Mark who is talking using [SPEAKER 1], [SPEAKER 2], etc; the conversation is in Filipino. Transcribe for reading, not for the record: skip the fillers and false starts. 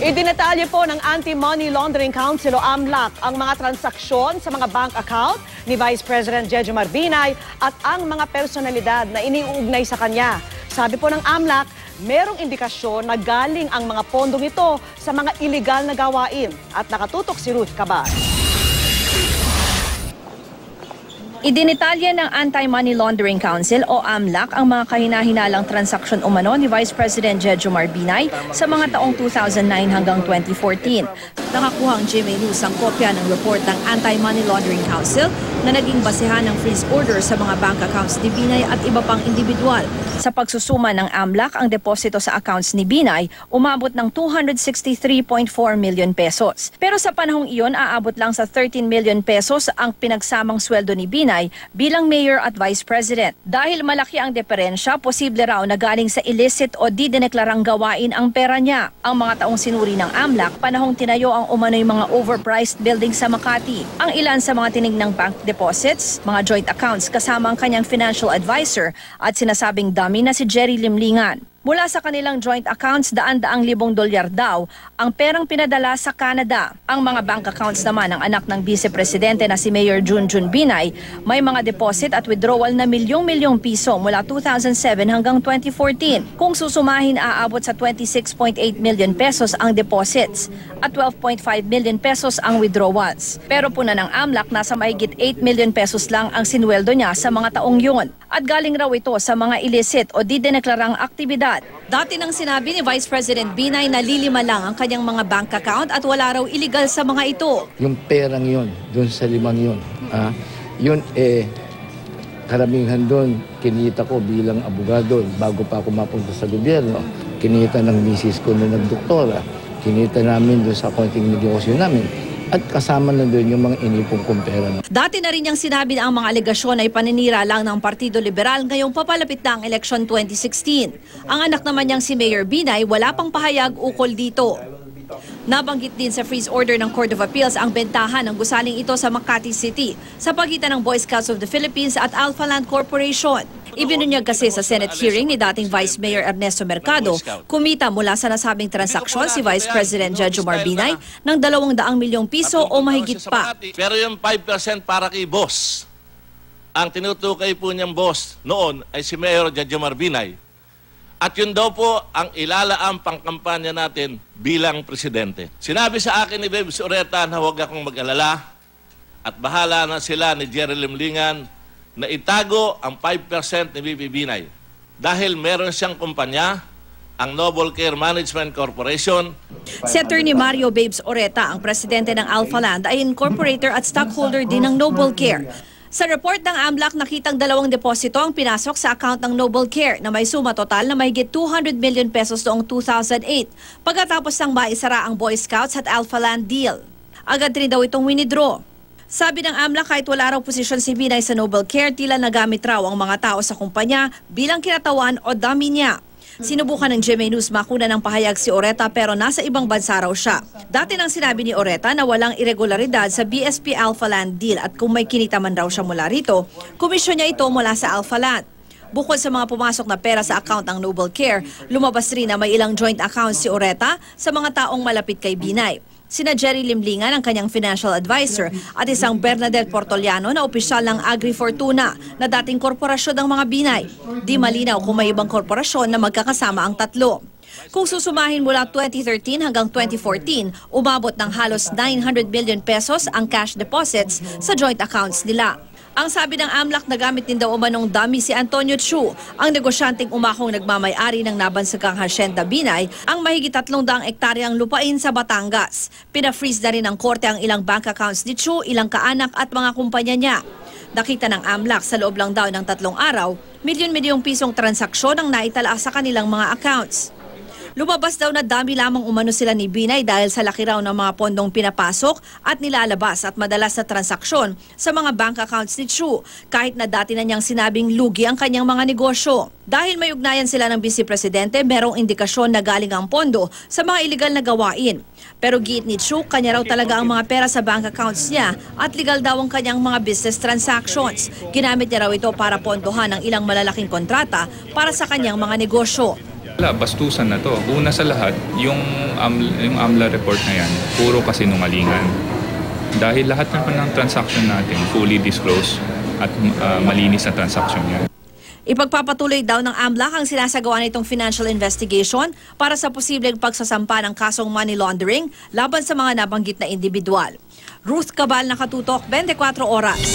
[SPEAKER 1] Idinetalye po ng Anti-Money Laundering Council o AMLAC ang mga transaksyon sa mga bank account ni Vice President Jejomar Binay at ang mga personalidad na iniuugnay sa kanya. Sabi po ng AMLAC, merong indikasyon na galing ang mga pondong ito sa mga iligal na gawain at nakatutok si Ruth Cabar.
[SPEAKER 2] Idinitalya ng Anti-Money Laundering Council o AMLAC ang mga kahinahinalang transaksyon umano ni Vice President Jejomar Binay sa mga taong 2009 hanggang 2014. Nakakuha ang GMA News ang kopya ng report ng Anti-Money Laundering Council na naging basehan ng freeze order sa mga bank accounts ni Binay at iba pang individual. Sa pagsusuma ng AMLAC, ang deposito sa accounts ni Binay umabot ng 263.4 million pesos. Pero sa panahong iyon, aabot lang sa 13 million pesos ang pinagsamang sweldo ni Binay bilang mayor at vice president. Dahil malaki ang diferensya, posible raw na galing sa illicit o di dineklarang gawain ang pera niya. Ang mga taong sinuri ng AMLAC, panahong tinayo ang umano'y mga overpriced building sa Makati. Ang ilan sa mga tinignang bank deposits, mga joint accounts kasama ang kanyang financial advisor at sinasabing dummy na si Jerry Limlingan. Mula sa kanilang joint accounts, daan-daang libong dolyar daw ang perang pinadala sa Canada. Ang mga bank accounts naman ng anak ng vice-presidente na si Mayor Junjun Binay, may mga deposit at withdrawal na milyong-milyong piso mula 2007 hanggang 2014. Kung susumahin, aabot sa 26.8 million pesos ang deposits at 12.5 million pesos ang withdrawals. Pero puna ng AMLAC, nasa mahigit 8 million pesos lang ang sinweldo niya sa mga taong yun. At galing raw ito sa mga illicit o di dineklarang aktibidad. Dati nang sinabi ni Vice President Binay na lilima lang ang kanyang mga bank account at wala raw illegal sa mga ito.
[SPEAKER 3] Yung perang yun, dun sa limang yun, yun karamihan dun, kinita ko bilang abogado bago pa ako mapunta sa gobyerno. Kinita ng misis ko na nagdoktora. Kinita namin dun sa konting negosyo namin. At kasama na doon yung mga inipong kong pera.
[SPEAKER 2] Dati na rin niyang sinabi na ang mga alegasyon ay paninira lang ng Partido Liberal ngayong papalapit na ang eleksyon 2016. Ang anak naman niyang si Mayor Binay wala pang pahayag ukol dito. Nabanggit din sa freeze order ng Court of Appeals ang bentahan ng gusaling ito sa Makati City sa pagitan ng Boy Scouts of the Philippines at Alpha Land Corporation. Ibinunyag kasi sa Senate hearing ni dating Vice Mayor Ernesto Mercado, kumita mula sa nasabing transaksyon si Vice President Jejomar Binay ng 200 milyong piso o mahigit pa.
[SPEAKER 4] Pero yung 5% para kay boss. Ang tinutukay po niyang boss noon ay si Mayor Jejomar Binay. At yun daw po ang ilalaang pangkampanya natin bilang presidente. Sinabi sa akin ni Bebs Oreta na huwag akong mag-alala at bahala na sila ni Jerry Limlingan na itago ang 5% ni BP Binay. Dahil meron siyang kumpanya, ang Noble Care Management Corporation.
[SPEAKER 2] Si Attorney Mario Babes Oreta, ang presidente ng Alpha Land, ay incorporator at stockholder din ng Noble Care. Sa report ng AMLAC, nakitang 2 deposito ang pinasok sa account ng Noble Care na may suma total na mahigit 200 million pesos noong 2008 pagkatapos ng maisara ang Boy Scouts at Alpha Land deal. Agad rin daw itong winidraw. Sabi ng AMLAC, kahit wala raw posisyon si Binay sa Noble Care, tila nagamit raw ang mga tao sa kumpanya bilang kinatawan o dummy niya. Sinubukan ng GMA News makuna ng pahayag si Oreta pero nasa ibang bansa raw siya. Dati nang sinabi ni Oreta na walang irregularidad sa BSP Alpha Land deal at kung may kinita man raw siya mula rito, komisyon niya ito mula sa Alpha Land. Bukod sa mga pumasok na pera sa account ng Noble Care, lumabas rin na may ilang joint accounts si Oreta sa mga taong malapit kay Binay. Sina Jerry Limlingan, ang kanyang financial advisor, at isang Bernadette Portoliano na opisyal ng Agri-Fortuna na dating korporasyon ng mga Binay. Di malinaw kung may ibang korporasyon na magkakasama ang tatlo. Kung susumahin mula 2013 hanggang 2014, umabot ng halos 900 million pesos ang cash deposits sa joint accounts nila. Ang sabi ng AMLAC, nagamit din daw umanong dummy si Antonio Chu, ang negosyanteng umakong nagmamay-ari ng nabansagang Hacienda Binay, ang mahigit 300 ektaryang lupain sa Batangas. Pina-freeze na rin ng korte ang ilang bank accounts ni Chu, ilang kaanak at mga kumpanya niya. Nakita ng AMLAC sa loob lang daw ng 3 araw, milyon-milyong pisong transaksyon ang naitala sa kanilang mga accounts. Lumabas daw na dami lamang umano sila ni Binay dahil sa laki raw ng mga pondong pinapasok at nilalabas at madalas na transaksyon sa mga bank accounts ni Chu, kahit na dati na niyang sinabing lugi ang kanyang mga negosyo. Dahil may ugnayan sila ng vice-presidente, merong indikasyon na galing ang pondo sa mga iligal na gawain. Pero giit ni Chu, kanya raw talaga ang mga pera sa bank accounts niya at legal daw ang kanyang mga business transactions. Ginamit niya raw ito para pondohan ang ilang malalaking kontrata para sa kanyang mga negosyo.
[SPEAKER 5] Wala, bastusan na to. Una sa lahat, yung AMLA report na yan, puro kasinungalingan. Dahil lahat naman ng transaction natin fully disclosed at malinis na transaction yan.
[SPEAKER 2] Ipagpapatuloy daw ng AMLAC ang sinasagawa nitong financial investigation para sa posibleng pagsasampa ng kasong money laundering laban sa mga nabanggit na individual. Ruth Cabal, Nakatutok, 24 Oras.